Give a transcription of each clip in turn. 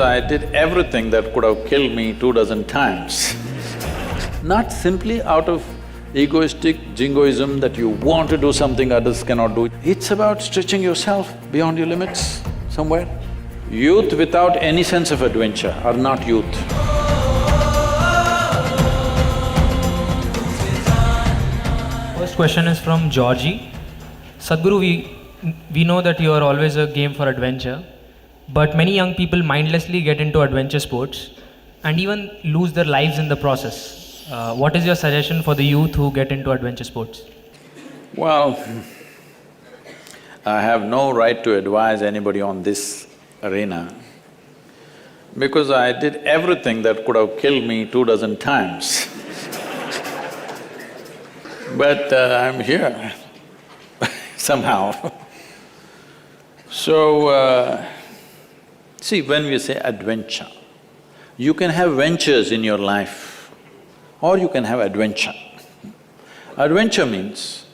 I did everything that could have killed me 2 dozen times. Not simply out of egoistic jingoism that you want to do something others cannot do. It's about stretching yourself beyond your limits somewhere. Youth without any sense of adventure are not youth. First question is from Georgie. Sadhguru, we know that you are always a game for adventure, but many young people mindlessly get into adventure sports and even lose their lives in the process. What is your suggestion for the youth who get into adventure sports? Well, I have no right to advise anybody on this arena because I did everything that could have killed me 2 dozen times. But I'm here somehow. So, see, when we say adventure, you can have ventures in your life or you can have adventure. Adventure means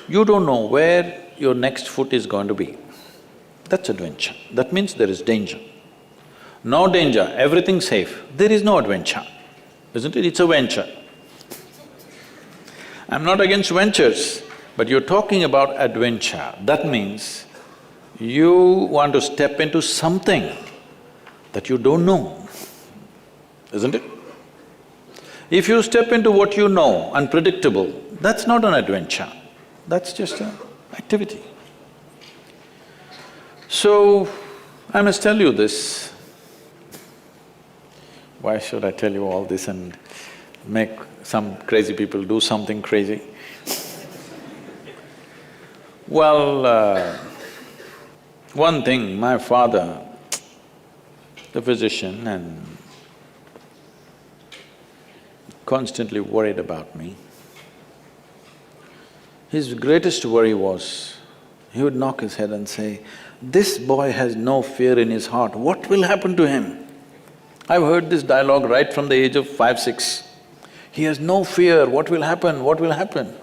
you don't know where your next foot is going to be. That's adventure. That means there is danger. No danger, everything safe, there is no adventure, isn't it? It's a venture. I'm not against ventures, but you're talking about adventure. That means you want to step into something that you don't know, isn't it? If you step into what you know, unpredictable, that's not an adventure, that's just an activity. So, I must tell you this. Why should I tell you all this and make some crazy people do something crazy? Well, one thing, my father, the physician, and constantly worried about me. His greatest worry was, he would knock his head and say, "This boy has no fear in his heart, what will happen to him?" I've heard this dialogue right from the age of 5, 6. He has no fear, what will happen, what will happen?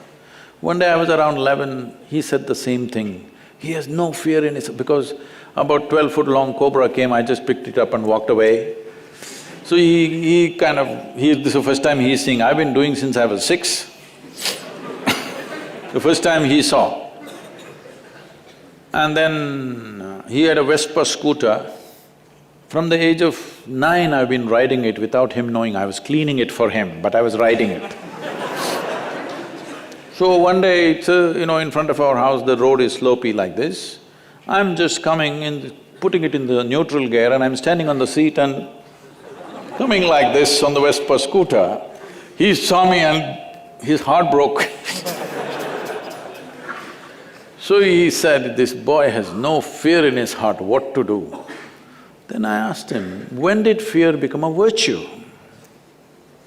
One day I was around 11, he said the same thing. He has no fear in his… because about 12-foot long cobra came, I just picked it up and walked away. So this is the first time he's seeing, I've been doing since I was 6. The first time he saw. And then he had a Vespa scooter. From the age of 9, I've been riding it without him knowing. I was cleaning it for him, but I was riding it. So one day, it's in front of our house, the road is slopey like this. I'm just coming in, putting it in the neutral gear, and I'm standing on the seat and coming like this on the Vespa scooter. He saw me and his heart broke. So he said, "This boy has no fear in his heart, what to do?" Then I asked him, "When did fear become a virtue?"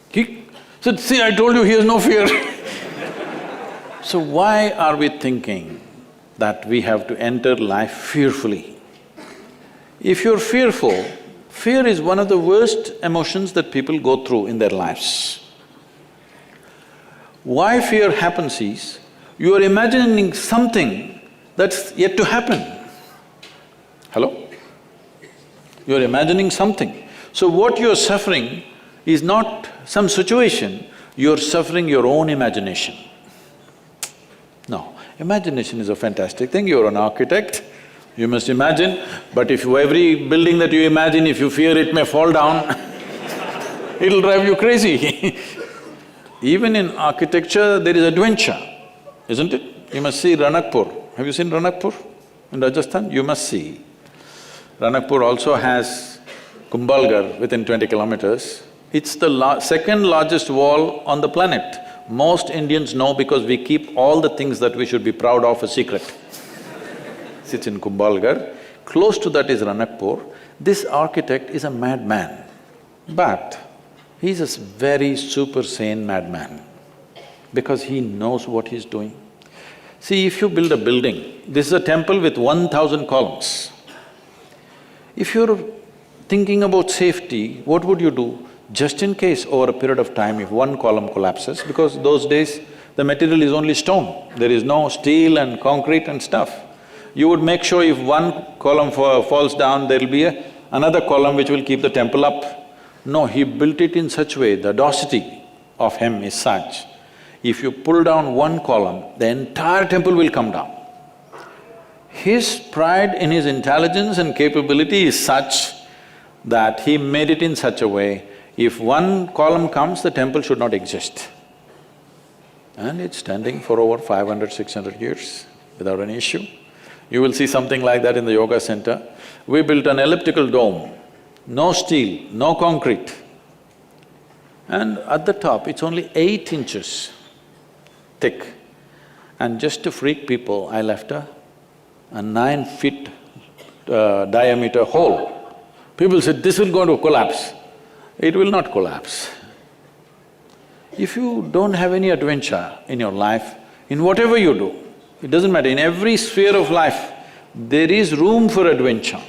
He said, "See, I told you he has no fear." So why are we thinking that we have to enter life fearfully? If you're fearful, fear is one of the worst emotions that people go through in their lives. Why fear happens is, you are imagining something that's yet to happen. Hello? You're imagining something. So what you're suffering is not some situation, you're suffering your own imagination. No, imagination is a fantastic thing. You're an architect, you must imagine, but if every building that you imagine, if you fear it may fall down, it'll drive you crazy. Even in architecture, there is adventure, isn't it? You must see Ranakpur. Have you seen Ranakpur in Rajasthan? You must see. Ranakpur also has Kumbhalgarh within 20 kilometers. It's the second largest wall on the planet. Most Indians know because we keep all the things that we should be proud of a secret. Sits in Kumbhalgarh. Close to that is Ranakpur. This architect is a madman, but he's a very super sane madman because he knows what he's doing. See, if you build a building, this is a temple with 1,000 columns. If you're thinking about safety, what would you do? Just in case over a period of time, if one column collapses, because those days the material is only stone, there is no steel and concrete and stuff. You would make sure if one column falls down, there'll be a another column which will keep the temple up. No, he built it in such way, the audacity of him is such, if you pull down one column, the entire temple will come down. His pride in his intelligence and capability is such that he made it in such a way, if one column comes, the temple should not exist. And it's standing for over 500, 600 years without any issue. You will see something like that in the yoga center. We built an elliptical dome, no steel, no concrete. And at the top, it's only 8 inches thick. And just to freak people, I left a 9 feet diameter hole. People said, this will going to collapse. It will not collapse. If you don't have any adventure in your life, in whatever you do, it doesn't matter, in every sphere of life, there is room for adventure.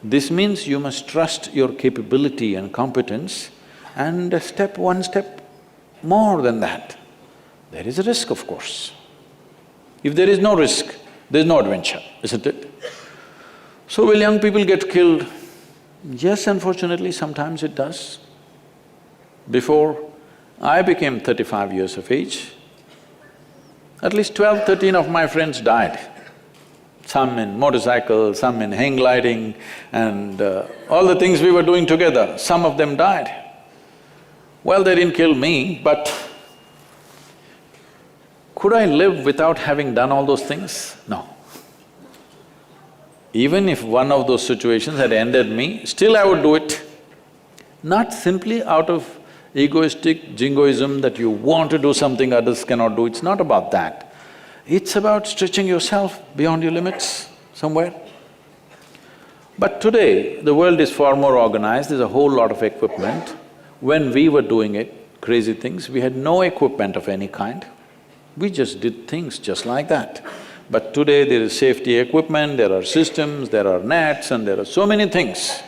This means you must trust your capability and competence and one step more than that. There is a risk, of course. If there is no risk, there is no adventure, isn't it? So will young people get killed? Yes, unfortunately, sometimes it does. Before I became 35 years of age, at least 12, 13 of my friends died. Some in motorcycles, some in hang gliding and all the things we were doing together, some of them died. Well, they didn't kill me, but could I live without having done all those things? No. Even if one of those situations had ended me, still I would do it. Not simply out of egoistic jingoism that you want to do something others cannot do, it's not about that. It's about stretching yourself beyond your limits somewhere. But today, the world is far more organized, there's a whole lot of equipment. When we were doing it, crazy things, we had no equipment of any kind. We just did things just like that. But today there is safety equipment, there are systems, there are nets and there are so many things.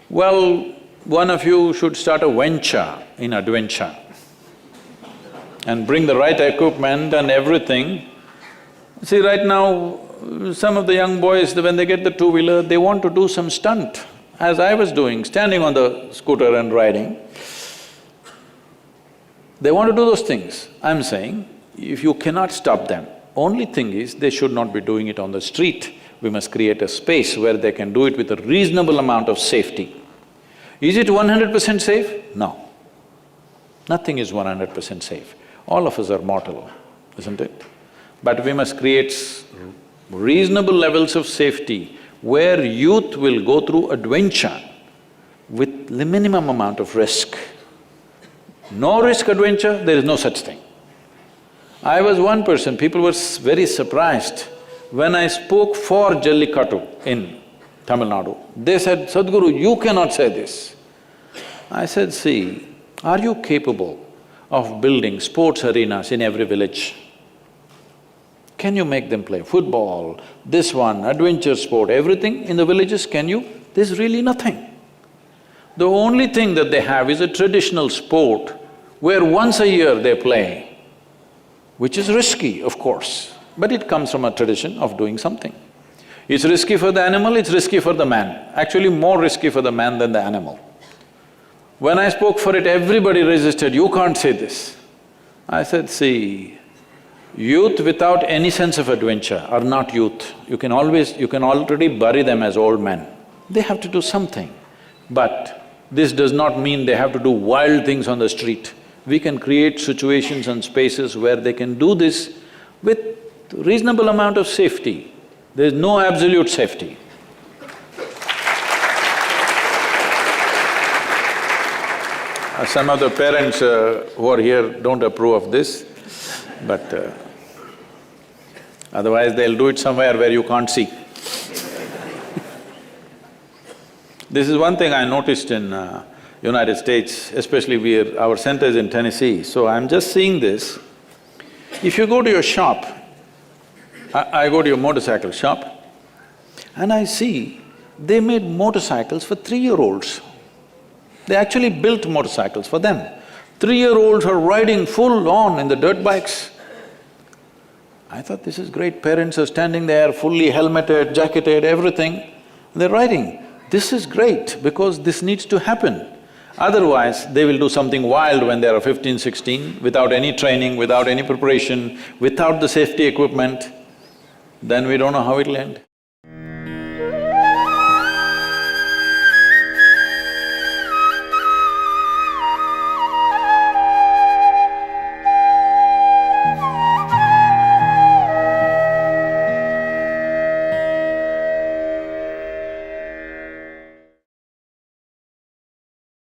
Well, one of you should start a venture in adventure and bring the right equipment and everything. See, right now, some of the young boys, when they get the two-wheeler, they want to do some stunt, as I was doing, standing on the scooter and riding. They want to do those things. I'm saying, if you cannot stop them, only thing is, they should not be doing it on the street. We must create a space where they can do it with a reasonable amount of safety. Is it 100% safe? No. Nothing is 100% safe. All of us are mortal, isn't it? But we must create reasonable levels of safety where youth will go through adventure with the minimum amount of risk. No risk adventure, there is no such thing. I was one person, people were very surprised when I spoke for Jallikattu in Tamil Nadu. They said, Sadhguru, you cannot say this. I said, see, are you capable of building sports arenas in every village? Can you make them play football, this one, adventure sport, everything in the villages, can you? There's really nothing. The only thing that they have is a traditional sport where once a year they play, which is risky, of course, but it comes from a tradition of doing something. It's risky for the animal, it's risky for the man, actually more risky for the man than the animal. When I spoke for it, everybody resisted, you can't say this. I said, see, youth without any sense of adventure are not youth. You can already bury them as old men. They have to do something. But this does not mean they have to do wild things on the street. We can create situations and spaces where they can do this with reasonable amount of safety. There is no absolute safety. Some of the parents who are here don't approve of this, but otherwise they'll do it somewhere where you can't see. This is one thing I noticed in United States, especially our center is in Tennessee, so I'm just seeing this. If you go to your shop, I go to your motorcycle shop and I see they made motorcycles for 3-year-olds. They actually built motorcycles for them. 3-year-olds are riding full on in the dirt bikes. I thought this is great, parents are standing there fully helmeted, jacketed, everything, they're riding. This is great because this needs to happen. Otherwise, they will do something wild when they are 15, 16, without any training, without any preparation, without the safety equipment, then we don't know how it'll end.